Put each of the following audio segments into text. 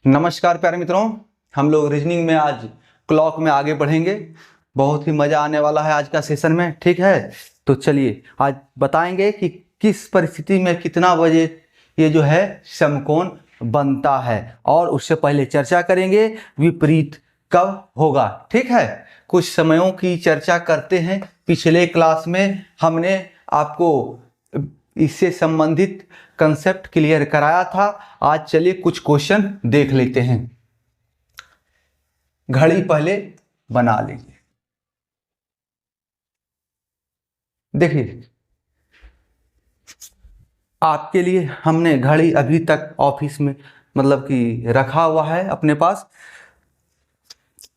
नमस्कार प्यारे मित्रों, हम लोग रीजनिंग में आज क्लॉक में आगे बढ़ेंगे। बहुत ही मज़ा आने वाला है आज का सेशन में। ठीक है, तो चलिए आज बताएंगे कि किस परिस्थिति में कितना बजे ये जो है समकोण बनता है, और उससे पहले चर्चा करेंगे विपरीत कब होगा। ठीक है, कुछ समयों की चर्चा करते हैं। पिछले क्लास में हमने आपको इससे संबंधित कंसेप्ट क्लियर कराया था। आज चलिए कुछ क्वेश्चन देख लेते हैं। घड़ी पहले बना लीजिए। देखिए, आपके लिए हमने घड़ी अभी तक ऑफिस में मतलब कि रखा हुआ है अपने पास।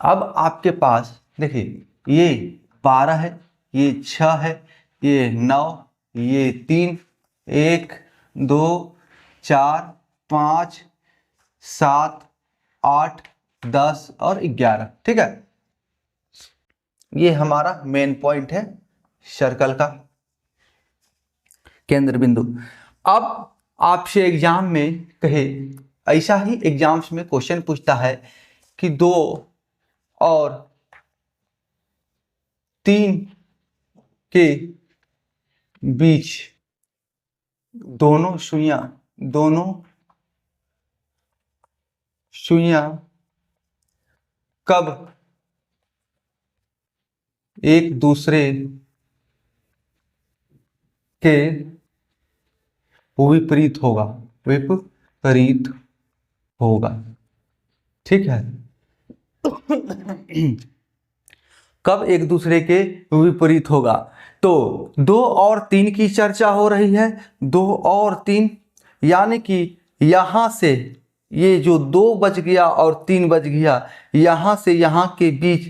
अब आपके पास देखिए, ये 12 है, ये 6 है, ये 9, ये 3, 1 2 4 5 7 8 10 और 11। ठीक है, ये हमारा मेन पॉइंट है, सर्कल का केंद्र बिंदु। अब आपसे एग्जाम में कहे, ऐसा ही एग्जाम्स में क्वेश्चन पूछता है कि 2 और 3 के बीच दोनों सुइयां कब एक दूसरे के विपरीत होगा। ठीक है, कब एक दूसरे के विपरीत होगा। तो 2 और 3 की चर्चा हो रही है। 2 और 3 यानी कि यहाँ से ये जो 2 बज गया और 3 बज गया, यहाँ से यहाँ के बीच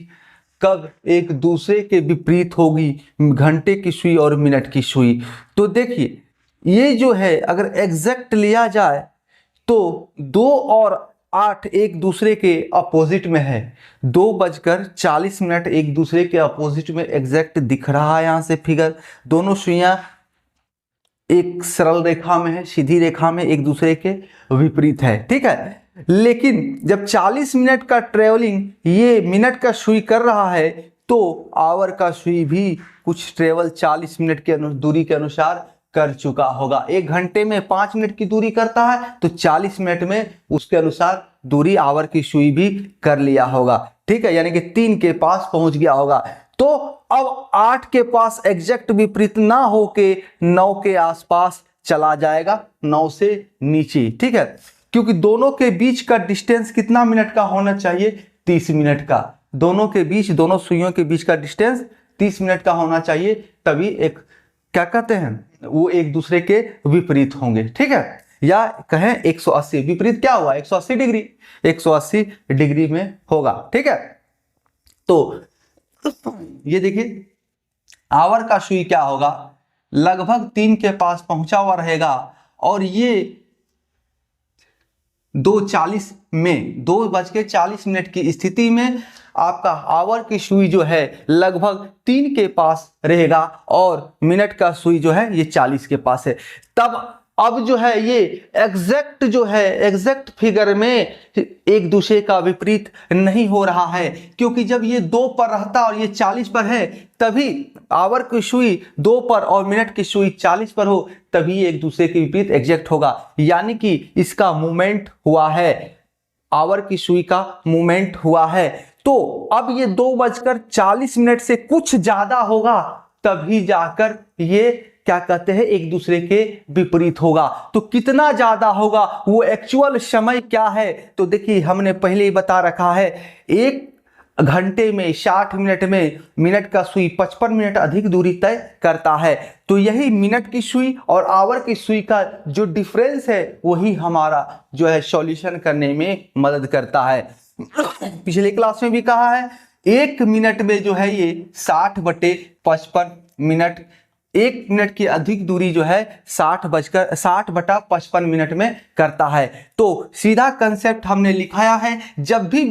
कब एक दूसरे के विपरीत होगी, घंटे की सुई और मिनट की सुई। तो देखिए, ये जो है अगर एग्जैक्ट लिया जाए तो 2 और 8 एक दूसरे के अपोजिट में है। 2:40 एक दूसरे के अपोजिट में एग्जैक्ट दिख रहा है। यहाँ से फिगर, दोनों सुइयां एक सरल रेखा में है, सीधी रेखा में, एक दूसरे के विपरीत है। ठीक है, लेकिन जब 40 मिनट का ट्रेवलिंग ये मिनट का सुई कर रहा है तो आवर का सुई भी कुछ ट्रेवल 40 मिनट के दूरी के अनुसार कर चुका होगा। 1 घंटे में 5 मिनट की दूरी करता है तो 40 मिनट में उसके अनुसार दूरी आवर की सुई भी कर लिया होगा। ठीक है, यानी कि 3 के पास पहुंच गया होगा। तो अब 8 के पास एग्जैक्ट विपरीत ना होके 9 के आसपास चला जाएगा, 9 से नीचे। ठीक है, क्योंकि दोनों के बीच का डिस्टेंस कितना मिनट का होना चाहिए? 30 मिनट का। दोनों के बीच, दोनों सुइयों के बीच का डिस्टेंस 30 मिनट का होना चाहिए, तभी एक क्या कहते हैं, वो एक दूसरे के विपरीत होंगे। ठीक है, या कहें 180, विपरीत क्या हुआ? 180 डिग्री, 180 डिग्री में होगा। ठीक है, तो ये देखिए, आवर का सुई क्या होगा, लगभग 3 के पास पहुंचा हुआ रहेगा, और ये 2:40 में, 2:40 की स्थिति में आपका आवर की सुई जो है लगभग 3 के पास रहेगा, और मिनट का सुई जो है ये 40 के पास है। तब अब जो है ये एग्जैक्ट जो है, एग्जैक्ट फिगर में एक दूसरे का विपरीत नहीं हो रहा है, क्योंकि जब ये 2 पर रहता और ये 40 पर है, तभी आवर की सुई 2 पर और मिनट की सुई 40 पर हो, तभी एक दूसरे के विपरीत एग्जैक्ट होगा। यानी कि इसका मूवमेंट हुआ है, आवर की सुई का मूवमेंट हुआ है। तो अब ये 2:40 से कुछ ज्यादा होगा, तभी जाकर ये क्या कहते हैं, एक दूसरे के विपरीत होगा। तो कितना ज्यादा होगा, वो एक्चुअल समय क्या है? तो देखिए, हमने पहले ही बता रखा है, 1 घंटे में 60 मिनट में मिनट का सुई 55 मिनट अधिक दूरी तय करता है। तो यही मिनट की सुई और आवर की सुई का जो डिफरेंस है, वही हमारा जो है सॉल्यूशन करने में मदद करता है। पिछले क्लास में भी कहा है, 1 मिनट में जो है ये 60/55 मिनट, 1 मिनट की अधिक दूरी जो है 60/55 मिनट में करता है। तो सीधा कंसेप्ट हमने लिखाया है, जब भी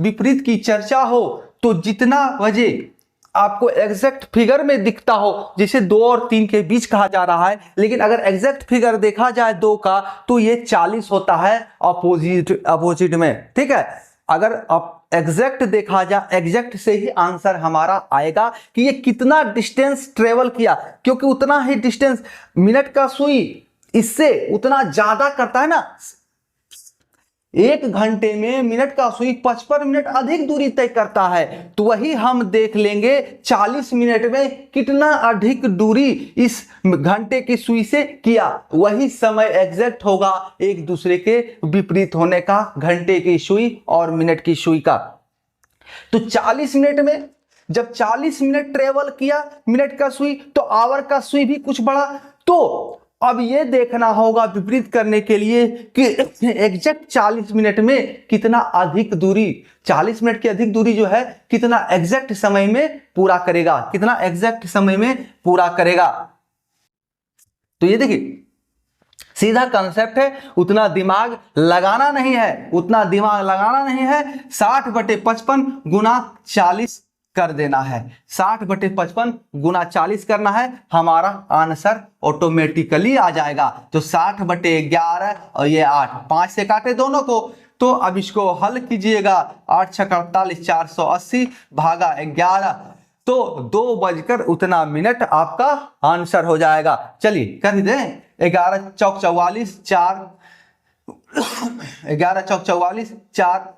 विपरीत की चर्चा हो तो जितना बजे आपको एग्जैक्ट फिगर में दिखता हो, जिसे 2 और 3 के बीच कहा जा रहा है, लेकिन अगर एग्जैक्ट फिगर देखा जाए 2 का तो ये 40 होता है अपोजिट में। ठीक है, अगर आप एग्जैक्ट देखा जाए, एग्जैक्ट से ही आंसर हमारा आएगा कि ये कितना डिस्टेंस ट्रेवल किया, क्योंकि उतना ही डिस्टेंस मिनट का सुई इससे उतना ज्यादा करता है ना। 1 घंटे में मिनट का सुई 55 मिनट अधिक दूरी तय करता है, तो वही हम देख लेंगे 40 मिनट में कितना अधिक दूरी इस घंटे की सुई से किया। वही समय एग्जैक्ट होगा एक दूसरे के विपरीत होने का, घंटे की सुई और मिनट की सुई का। तो 40 मिनट में जब 40 मिनट ट्रेवल किया मिनट का सुई, तो आवर का सुई भी कुछ बढ़ा। तो अब ये देखना होगा विपरीत करने के लिए कि एग्जैक्ट 40 मिनट में कितना अधिक दूरी, 40 मिनट की अधिक दूरी जो है कितना एग्जैक्ट समय में पूरा करेगा, कितना एग्जैक्ट समय में पूरा करेगा। तो ये देखिए सीधा कंसेप्ट है, उतना दिमाग लगाना नहीं है, उतना दिमाग लगाना नहीं है। 60/55 गुना 40 कर देना है, 60/55 गुना 40 करना है, हमारा आंसर ऑटोमेटिकली आ जाएगा। तो 60/11 और ये 8, 5 से काटे दोनों को, तो अब इसको हल कीजिएगा। 8 छक 48, 480 भागा 11, तो 2 बजकर उतना मिनट आपका आंसर हो जाएगा। चलिए कर दें, 11 चौक 44, 4 11 चौक 44, 4,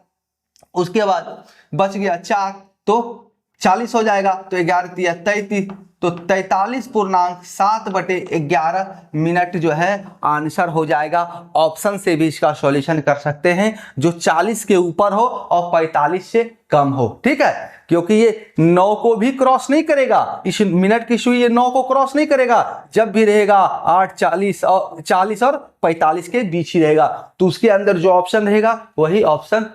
उसके बाद बच गया 4, तो 40 हो जाएगा। तो 11 तिया 33, तो 43.7/11 मिनट जो है आंसर हो जाएगा। ऑप्शन से भी इसका सॉल्यूशन कर सकते हैं, जो 40 के ऊपर हो और 45 से कम हो। ठीक है, क्योंकि ये 9 को भी क्रॉस नहीं करेगा, इस मिनट की सुई ये 9 को क्रॉस नहीं करेगा, जब भी रहेगा 8, 40 और 45 के बीच ही रहेगा। तो उसके अंदर जो ऑप्शन रहेगा वही ऑप्शन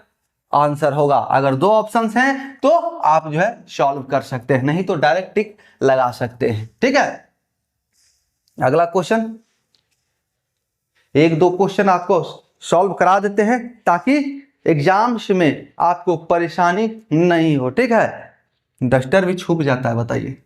आंसर होगा। अगर 2 ऑप्शंस हैं तो आप जो है सॉल्व कर सकते हैं, नहीं तो डायरेक्ट टिक लगा सकते हैं। ठीक है, अगला क्वेश्चन, 1-2 क्वेश्चन आपको सॉल्व करा देते हैं ताकि एग्जाम्स में आपको परेशानी नहीं हो। ठीक है, डस्टर भी छूट जाता है, बताइए।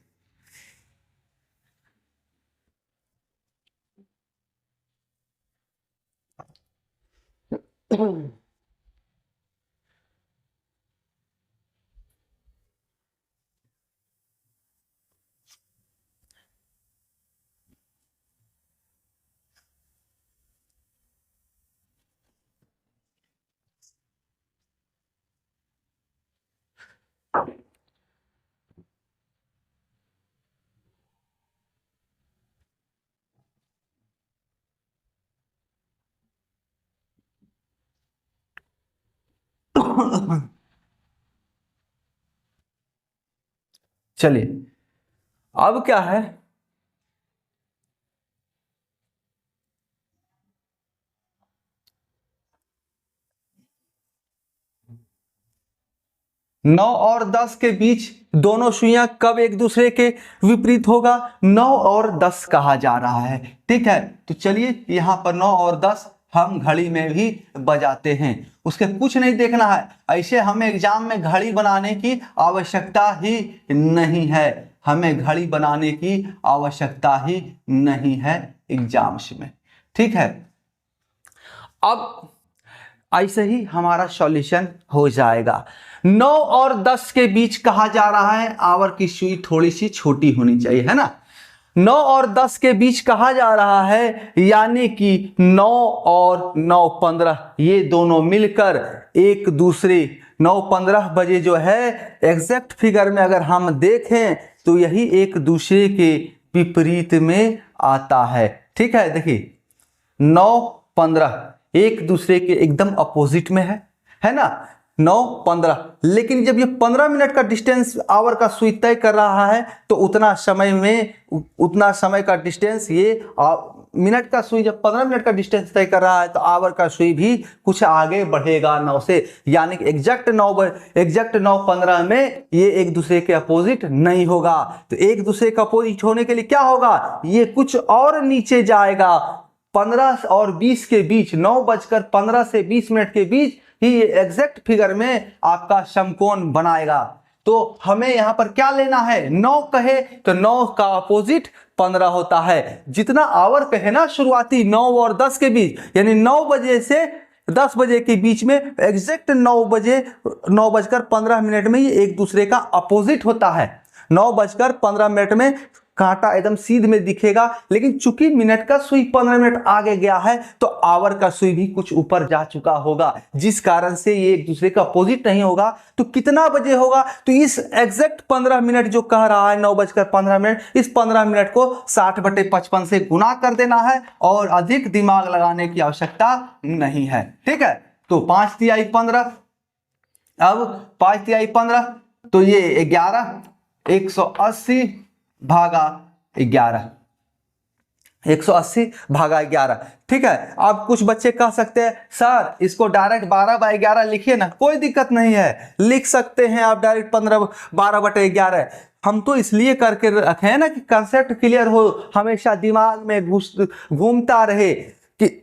चलिए अब क्या है, नौ और 10 के बीच दोनों सुइयां कब एक दूसरे के विपरीत होगा, 9 और 10 कहा जा रहा है। ठीक है, तो चलिए यहां पर 9 और 10 हम घड़ी में भी बजाते हैं, उसके कुछ नहीं देखना है। ऐसे हमें एग्जाम में घड़ी बनाने की आवश्यकता ही नहीं है, हमें घड़ी बनाने की आवश्यकता ही नहीं है एग्जाम्स में। ठीक है, अब ऐसे ही हमारा सॉल्यूशन हो जाएगा। 9 और 10 के बीच कहा जा रहा है, आवर की सुई थोड़ी सी छोटी होनी चाहिए, है ना। 9 और 10 के बीच कहा जा रहा है, यानी कि 9 और 9:15 ये दोनों मिलकर एक दूसरे 9:15 बजे जो है एग्जैक्ट फिगर में अगर हम देखें तो यही एक दूसरे के विपरीत में आता है। ठीक है, देखिए 9:15 एक दूसरे के एकदम अपोजिट में है ना, 9:15। लेकिन जब ये 15 मिनट का डिस्टेंस आवर का सुई तय कर रहा है तो उतना समय का डिस्टेंस ये मिनट का सुई जब 15 मिनट का डिस्टेंस तय कर रहा है तो आवर का सुई भी कुछ आगे बढ़ेगा 9 से, यानी कि एग्जैक्ट 9:15 में ये एक दूसरे के अपोजिट नहीं होगा। तो एक दूसरे के अपोजिट होने के लिए क्या होगा, ये कुछ और नीचे जाएगा। 15 और 20 के बीच, 9:15 से 20 मिनट के बीच ही ये एग्जैक्ट फिगर में आपका समकोण बनाएगा। तो हमें यहां पर क्या लेना है, 9 कहे तो 9 का अपोजिट 15 होता है। जितना आवर कहे ना शुरुआती 9 और 10 के बीच, यानी 9 बजे से 10 बजे के बीच में एग्जैक्ट 9 बजे 9:15 में ये एक दूसरे का अपोजिट होता है। 9:15 में कांटा एकदम सीध में दिखेगा, लेकिन चूंकि मिनट का सुई 15 मिनट आगे गया है तो आवर का सुई भी कुछ ऊपर जा चुका होगा, जिस कारण से ये एक दूसरे का अपोजिट नहीं होगा। तो कितना बजे होगा, तो इस एग्जैक्ट 15 मिनट जो कह रहा है 9:15, इस 15 मिनट को 60/55 से गुना कर देना है और अधिक दिमाग लगाने की आवश्यकता नहीं है। ठीक है, तो 5 तिहाई 15, अब 5 तिहाई 15 तो ये 11, 180 भागा 11, 180 भागा 11। ठीक है, अब कुछ बच्चे कह सकते हैं सर इसको डायरेक्ट 12/11 लिखिए ना, कोई दिक्कत नहीं है, लिख सकते हैं आप डायरेक्ट 12/11। हम तो इसलिए करके रखे हैं ना कि कंसेप्ट क्लियर हो, हमेशा दिमाग में घूमता रहे कि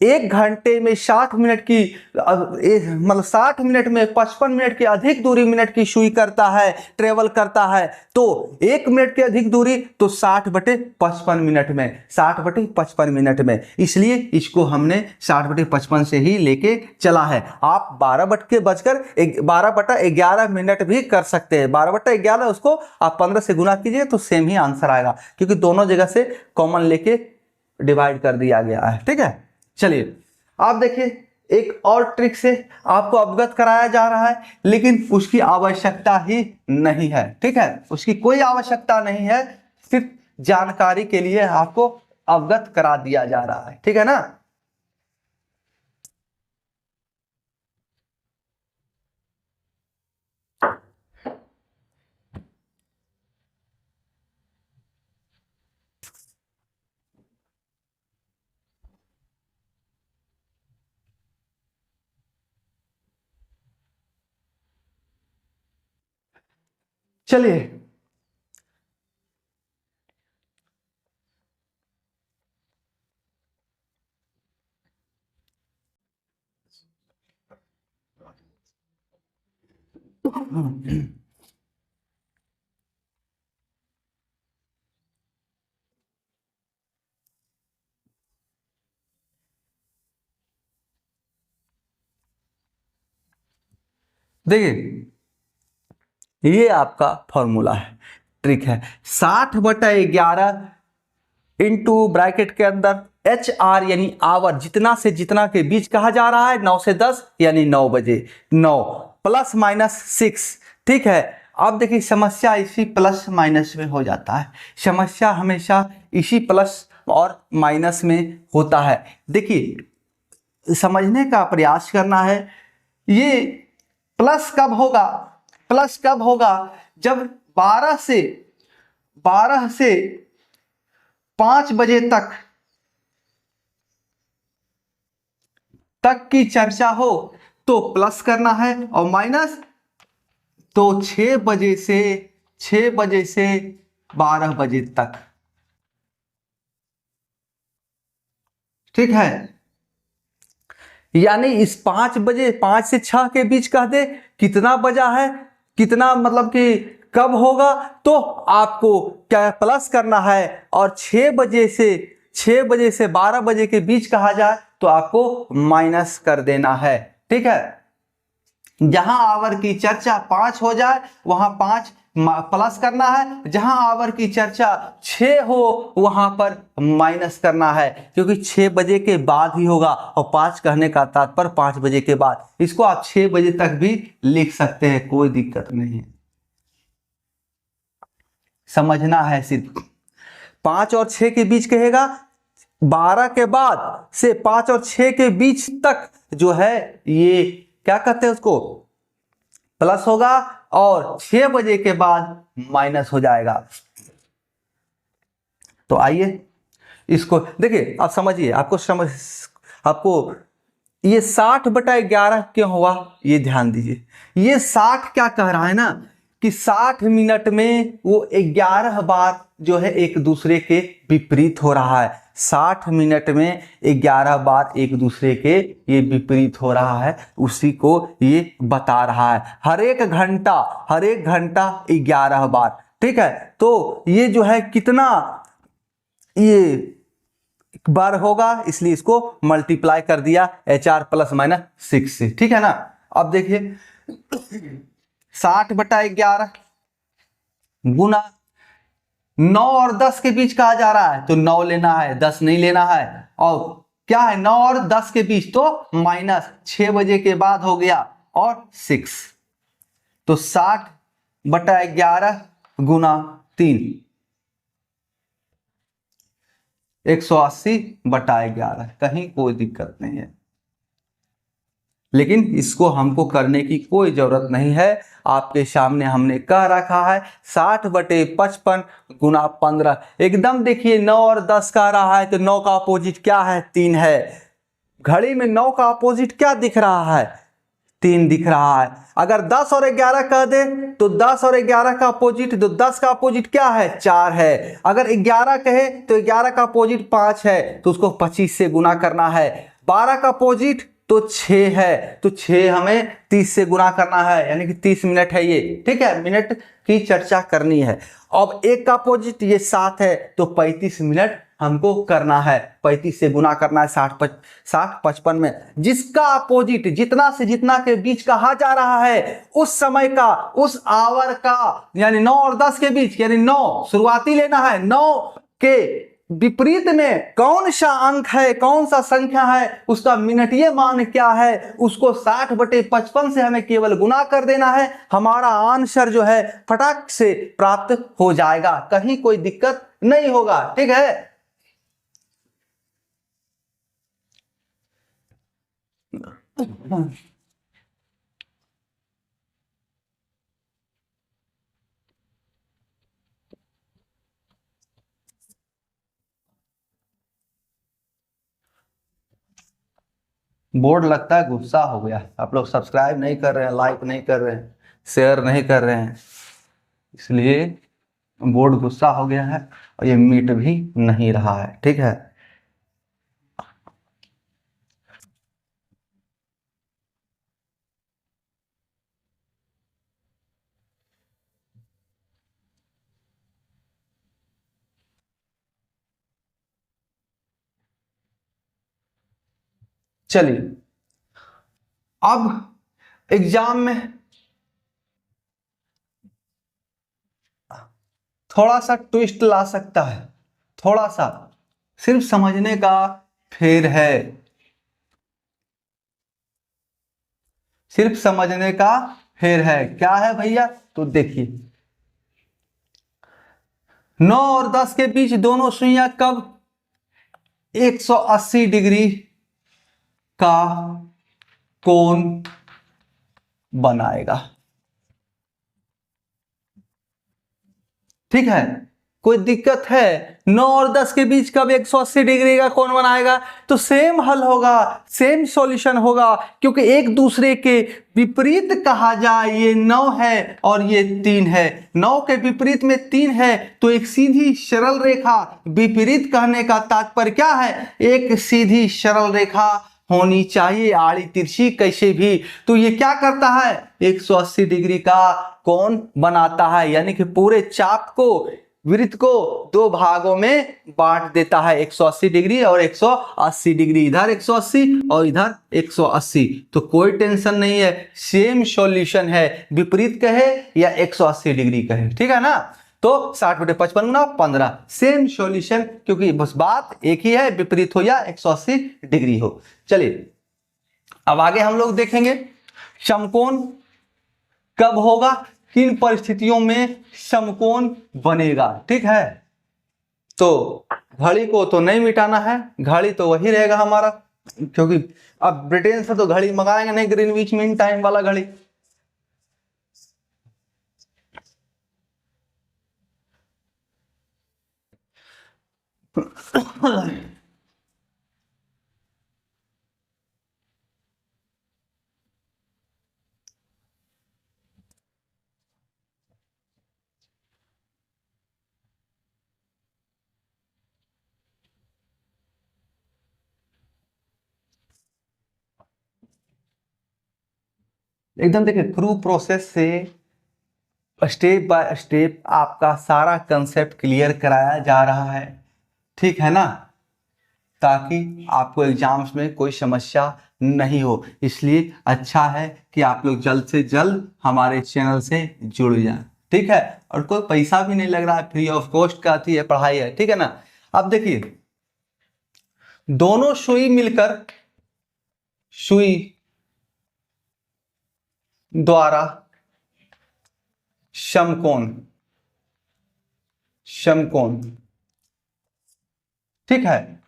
1 घंटे में 60 मिनट की मतलब 60 मिनट में 55 मिनट की अधिक दूरी मिनट की सुई करता है, ट्रेवल करता है। तो 1 मिनट की अधिक दूरी तो 60/55 मिनट में, 60/55 मिनट में, इसलिए इसको हमने 60/55 से ही लेके चला है। आप 12/11 मिनट भी कर सकते हैं। 12/11 उसको आप 15 से गुना कीजिए तो सेम ही आंसर आएगा, क्योंकि दोनों जगह से कॉमन लेके डिवाइड कर दिया गया है। ठीक है, चलिए आप देखिए एक और ट्रिक से आपको अवगत कराया जा रहा है, लेकिन उसकी आवश्यकता ही नहीं है। ठीक है, उसकी कोई आवश्यकता नहीं है, सिर्फ जानकारी के लिए आपको अवगत करा दिया जा रहा है। ठीक है ना। चलिए देखिए ये आपका फॉर्मूला है, ट्रिक है। 60/11 इंटू ब्रैकेट के अंदर HR यानी आवर, जितना से जितना के बीच कहा जा रहा है, 9 से 10 यानी 9 बजे, 9 +-6। ठीक है, अब देखिए समस्या इसी प्लस माइनस में हो जाता है, समस्या हमेशा इसी प्लस और माइनस में होता है। देखिए समझने का प्रयास करना है, ये प्लस कब होगा, प्लस कब होगा जब 12 से 5 बजे तक की चर्चा हो तो प्लस करना है, और माइनस तो 6 बजे से 12 बजे तक। ठीक है, यानी इस 5 बजे 5 से 6 के बीच कह दे कितना बजा है, कितना मतलब कि कब होगा, तो आपको क्या प्लस करना है, और 6 बजे से 12 बजे के बीच कहा जाए तो आपको माइनस कर देना है। ठीक है, जहां आवर की चर्चा 5 हो जाए वहां 5 प्लस करना है, जहां आवर की चर्चा 6 हो वहां पर माइनस करना है, क्योंकि 6 बजे के बाद ही होगा, और 5 कहने का तात्पर्य 5 बजे के बाद। इसको आप 6 बजे तक भी लिख सकते हैं, कोई दिक्कत नहीं है। समझना है सिर्फ 5 और 6 के बीच कहेगा, 12 के बाद से 5 और 6 के बीच तक जो है ये क्या कहते हैं उसको, प्लस होगा, और 6 बजे के बाद माइनस हो जाएगा। तो आइए इसको देखिए, आप समझिए, आपको ये 60/11 क्यों हुआ ये ध्यान दीजिए। ये 60 क्या कह रहा है ना कि 60 मिनट में वो 11 बार जो है एक दूसरे के विपरीत हो रहा है। 60 मिनट में 11 बार एक दूसरे के ये विपरीत हो रहा है, उसी को ये बता रहा है। हर एक घंटा 11 बार। ठीक है, तो ये जो है कितना ये बार होगा, इसलिए इसको मल्टीप्लाई कर दिया HR ±6 से। ठीक है ना। अब देखिए 60/11 गुना 9 और 10 के बीच कहा जा रहा है, तो 9 लेना है, 10 नहीं लेना है। और क्या है 9 और 10 के बीच, तो -6 बजे के बाद हो गया और 6, तो 60/11 गुना 3 180/11। कहीं कोई दिक्कत नहीं है, लेकिन इसको हमको करने की कोई जरूरत नहीं है। आपके सामने हमने कह रखा है 60/55 गुना 15। एकदम देखिए 9 और 10 कह रहा है, तो 9 का अपोजिट क्या है, 3 है। घड़ी में 9 का अपोजिट क्या दिख रहा है, 3 दिख रहा है। अगर 10 और 11 कह दे तो 10 और 11 का अपोजिट, तो 10 का अपोजिट क्या है, 4 है। अगर 11 कहे तो 11 का अपोजिट 5 है, तो उसको 25 से गुना करना है। 12 का अपोजिट तो 6 है, तो 6 हमें 30 से गुना करना है, यानी कि 30 मिनट है ये। ठीक है, मिनट की चर्चा करनी है। अब 1 का अपोजिट ये 7 है, तो 35 मिनट हमको करना है। 35 से गुना करना है 60/55 में। जिसका अपोजिट जितना से जितना के बीच कहा जा रहा है, उस समय का, उस आवर का, यानी 9 और 10 के बीच, यानी 9 शुरुआती लेना है। 9 के विपरीत में कौन सा अंक है, कौन सा संख्या है, उसका मिनटीय मान क्या है, उसको 60/55 से हमें केवल गुना कर देना है। हमारा आंसर जो है फटाक से प्राप्त हो जाएगा, कहीं कोई दिक्कत नहीं होगा। ठीक है, बोर्ड लगता है गुस्सा हो गया। आप लोग सब्सक्राइब नहीं कर रहे हैं, लाइक नहीं कर रहे हैं, शेयर नहीं कर रहे हैं, इसलिए बोर्ड गुस्सा हो गया है और ये मीट भी नहीं रहा है। ठीक है, चलिए अब एग्जाम में थोड़ा सा ट्विस्ट ला सकता है, थोड़ा सा सिर्फ समझने का फेर है, सिर्फ समझने का फेर है। क्या है भैया, तो देखिए 9 और 10 के बीच दोनों सुइयां कब 180 डिग्री का कोण बनाएगा। ठीक है, कोई दिक्कत है, 9 और 10 के बीच कब 180 डिग्री का कोण बनाएगा, तो सेम हल होगा, सेम सॉल्यूशन होगा, क्योंकि एक दूसरे के विपरीत कहा जाए, ये 9 है और ये 3 है। 9 के विपरीत में 3 है, तो एक सीधी सरल रेखा, विपरीत कहने का तात्पर्य क्या है, एक सीधी सरल रेखा होनी चाहिए, आड़ी तिरछी कैसे भी। तो ये क्या करता है, 180 डिग्री का कोण बनाता है, यानी कि पूरे चाप को, वृत्त को 2 भागों में बांट देता है, 180 डिग्री और 180 डिग्री, इधर 180 और इधर 180। तो कोई टेंशन नहीं है, सेम सॉल्यूशन है, विपरीत कहे या 180 डिग्री कहे। ठीक है ना, तो 60/55 गुना 15 सेम सॉल्यूशन, क्योंकि बस बात एक ही है, विपरीत हो या 180 डिग्री हो। चलिए अब आगे हम लोग देखेंगे समकोण कब होगा, किन परिस्थितियों में समकोण बनेगा। ठीक है, तो घड़ी को तो नहीं मिटाना है, घड़ी तो वही रहेगा हमारा, क्योंकि अब ब्रिटेन से तो घड़ी मंगाएंगे नहीं, ग्रीनविच मीन टाइम वाला घड़ी। एकदम देखिए थ्रू प्रोसेस से स्टेप बाय स्टेप आपका सारा कंसेप्ट क्लियर कराया जा रहा है, ठीक है ना, ताकि आपको एग्जाम्स में कोई समस्या नहीं हो। इसलिए अच्छा है कि आप लोग जल्द से जल्द हमारे चैनल से जुड़ जाएं, ठीक है। और कोई पैसा भी नहीं लग रहा है, फ्री ऑफ कॉस्ट का आती है पढ़ाई है, ठीक है ना। अब देखिए दोनों सुई मिलकर सुई द्वारा समकोण समकोण, ठीक है,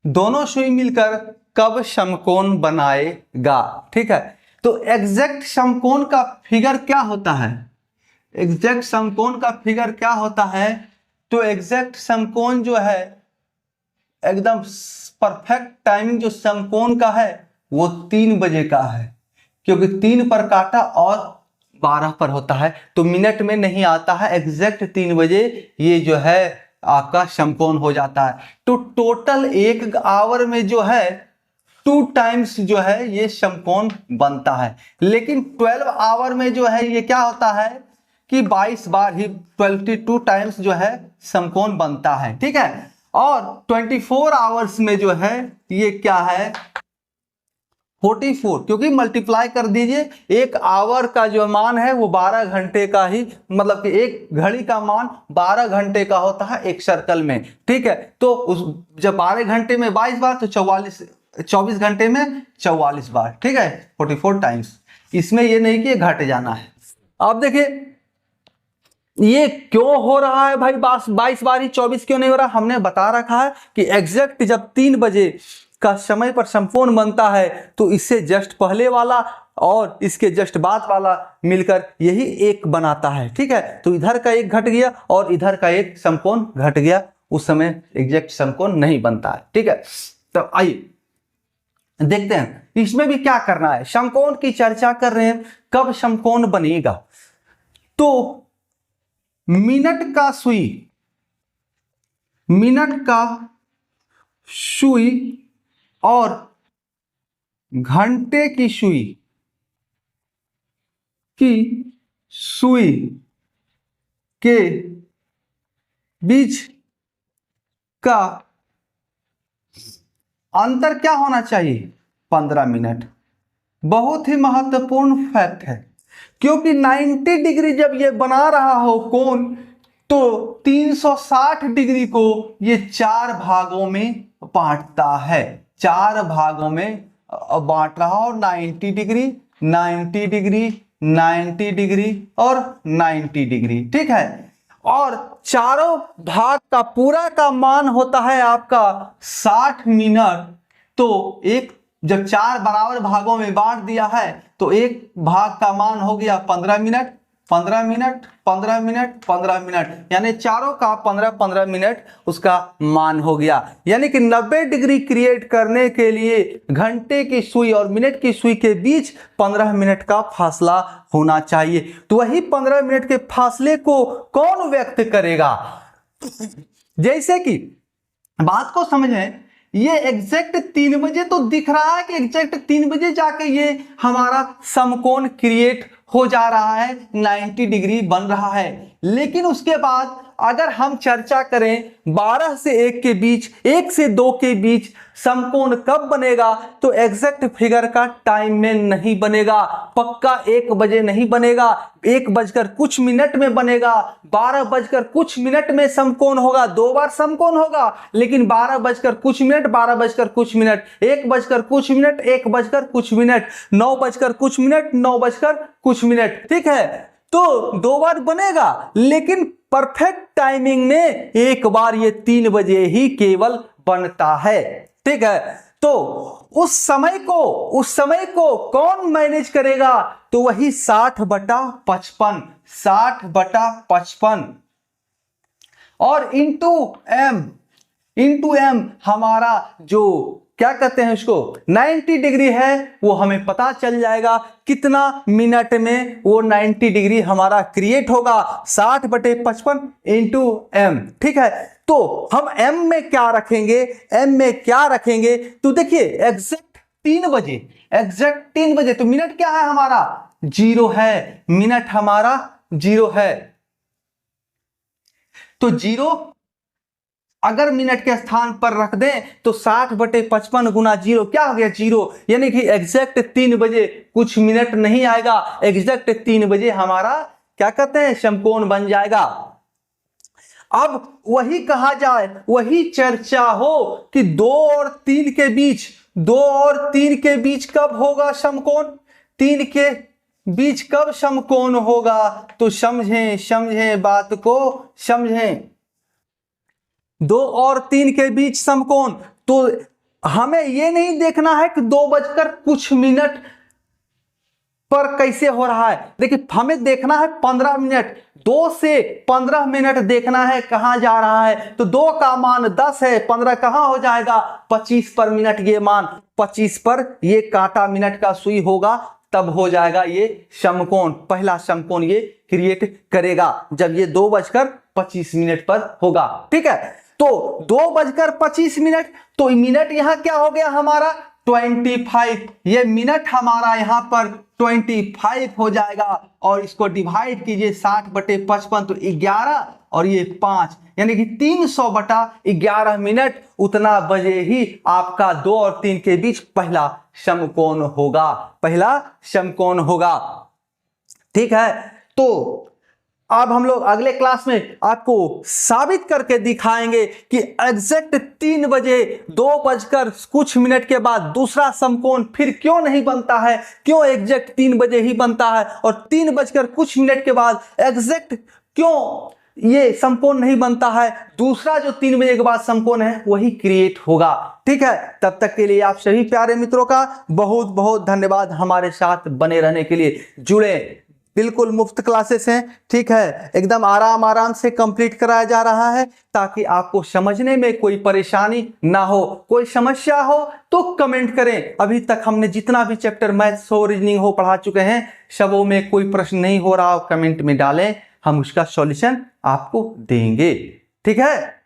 दोनों सुई मिलकर कब समकोण बनाएगा, ठीक है। तो एग्जैक्ट समकोण का फिगर क्या होता है, एग्जैक्ट समकोण का फिगर क्या होता है, तो एग्जैक्ट समकोण जो है एकदम परफेक्ट टाइमिंग जो समकोण का है वो 3 बजे का है, क्योंकि 3 पर काटा और 12 पर होता है, तो मिनट में नहीं आता है, एग्जैक्ट 3 बजे ये जो है आपका समकोण हो जाता है। तो टोटल 1 आवर में जो है 2 टाइम्स जो है ये समकोण बनता है, लेकिन 12 आवर में जो है ये क्या होता है कि 22 बार ही 22 टाइम्स जो है समकोण बनता है, ठीक है। और 24 आवर्स में जो है ये क्या है 44, क्योंकि मल्टीप्लाई कर दीजिए, 1 आवर का जो मान है वो 12 घंटे का ही, मतलब कि एक घड़ी का मान 12 घंटे का होता है एक सर्कल में, ठीक है। तो उस जब 12 घंटे में 22 बार तो 24 घंटे में 44 बार, ठीक है, 44 टाइम्स। इसमें ये नहीं कि घट जाना है। अब देखिए ये क्यों हो रहा है भाई 22 बार ही, 24 क्यों नहीं हो रहा, हमने बता रखा है कि एग्जैक्ट जब 3 बजे का समय पर समकोण बनता है तो इससे जस्ट पहले वाला और इसके जस्ट बाद वाला मिलकर यही एक बनाता है, ठीक है। तो इधर का एक घट गया और इधर का एक समकोण घट गया, उस समय एग्जैक्ट समकोण नहीं बनता है, ठीक है। तो आइए देखते हैं इसमें भी क्या करना है। समकोण की चर्चा कर रहे हैं, कब समकोण बनेगा, तो मिनट का सुई और घंटे की सुई के बीच का अंतर क्या होना चाहिए 15 मिनट। बहुत ही महत्वपूर्ण फैक्ट है, क्योंकि 90 डिग्री जब ये बना रहा हो कोण तो 360 डिग्री को ये 4 भागों में बांटता है, 4 भागों में बांट रहा हो, 90 डिग्री 90 डिग्री 90 डिग्री और 90 डिग्री, ठीक है। और चारों भाग का पूरा का मान होता है आपका 60 मिनट। तो एक जब 4 बराबर भागों में बांट दिया है तो एक भाग का मान हो गया 15 मिनट 15 मिनट 15 मिनट 15 मिनट, यानी चारों का 15-15 मिनट उसका मान हो गया। यानी कि 90 डिग्री क्रिएट करने के लिए घंटे की सुई और मिनट की सुई के बीच 15 मिनट का फासला होना चाहिए। तो वही 15 मिनट के फासले को कौन व्यक्त करेगा, जैसे कि बात को समझें, ये एग्जैक्ट 3 बजे तो दिख रहा है कि एग्जैक्ट 3 बजे जाके ये हमारा समकोण क्रिएट हो जा रहा है, 90 डिग्री बन रहा है। लेकिन उसके बाद अगर हम चर्चा करें 12 से 1 के बीच, 1 से 2 के बीच समकोण कब बनेगा, तो एग्जैक्ट फिगर का टाइम में नहीं बनेगा, पक्का 1 बजे नहीं बनेगा, 1 बजकर कुछ मिनट में बनेगा, 12 बजकर कुछ मिनट में समकोण होगा, 2 बार समकोण होगा, लेकिन 12 बजकर कुछ मिनट 12 बजकर कुछ मिनट, 1 बजकर कुछ मिनट 1 बजकर कुछ मिनट, 9 बजकर कुछ मिनट 9 बजकर कुछ मिनट, ठीक है। तो 2 बार बनेगा, लेकिन परफेक्ट टाइमिंग में एक बार ये 3 बजे ही केवल बनता है, ठीक है। तो उस समय को कौन मैनेज करेगा, तो वही 60/55 60/55 और इंटू एम हमारा जो क्या कहते हैं उसको 90 डिग्री है, वो हमें पता चल जाएगा कितना मिनट में वो 90 डिग्री हमारा क्रिएट होगा, 60/55 इंटू एम, ठीक है। तो हम m में क्या रखेंगे, तो देखिए एग्जैक्ट 3 बजे, एग्जैक्ट 3 बजे। तो मिनट क्या है हमारा 0 है, मिनट हमारा 0 है। तो 0 अगर मिनट के स्थान पर रख दें तो 60/55 गुना 0 क्या हो गया 0, यानी कि एग्जैक्ट 3 बजे, कुछ मिनट नहीं आएगा, एग्जैक्ट 3 बजे हमारा क्या कहते हैं समकोण बन जाएगा। अब वही कहा जाए, वही चर्चा हो कि 2 और 3 के बीच, 2 और 3 के बीच कब होगा समकोण, 3 के बीच कब समकोण होगा। तो समझें, समझें बात को समझें, 2 और 3 के बीच समकोण। तो हमें यह नहीं देखना है कि 2 बजकर कुछ मिनट पर कैसे हो रहा है, देखिए हमें देखना है 15 मिनट, 2 से 15 मिनट देखना है कहां जा रहा है। तो 2 का मान 10 है, 15 कहां हो जाएगा 25 पर मिनट, ये मान 25 पर ये कांटा मिनट का सुई होगा, तब हो जाएगा ये समकोण, पहला समकोण ये क्रिएट करेगा जब ये 2:25 पर होगा। ठीक है, तो 2:25, तो मिनट यहां क्या हो गया हमारा 25, ये मिनट हमारा यहां पर 25 हो जाएगा, और इसको डिवाइड कीजिए 60/55, तो 11 और ये 5, यानी कि 300/11 मिनट, उतना बजे ही आपका 2 और 3 के बीच पहला समकोण होगा, पहला समकोण होगा। ठीक है, तो अब हम लोग अगले क्लास में आपको साबित करके दिखाएंगे कि एग्जैक्ट 3 बजे 2 बजकर कुछ मिनट के बाद दूसरा समकोण फिर क्यों नहीं बनता है, क्यों एग्जैक्ट 3 बजे ही बनता है, और 3 बजकर कुछ मिनट के बाद एग्जैक्ट क्यों ये समकोण नहीं बनता है, दूसरा जो 3 बजे के बाद समकोण है वही क्रिएट होगा। ठीक है, तब तक के लिए आप सभी प्यारे मित्रों का बहुत बहुत धन्यवाद, हमारे साथ बने रहने के लिए। जुड़े, बिल्कुल मुफ्त क्लासेस हैं। ठीक है, एकदम आराम आराम से कंप्लीट कराया जा रहा है ताकि आपको समझने में कोई परेशानी ना हो। कोई समस्या हो तो कमेंट करें। अभी तक हमने जितना भी चैप्टर मैथ्स हो, रीजनिंग हो पढ़ा चुके हैं, सबों में कोई प्रश्न नहीं हो रहा हो, कमेंट में डालें, हम उसका सॉल्यूशन आपको देंगे। ठीक है।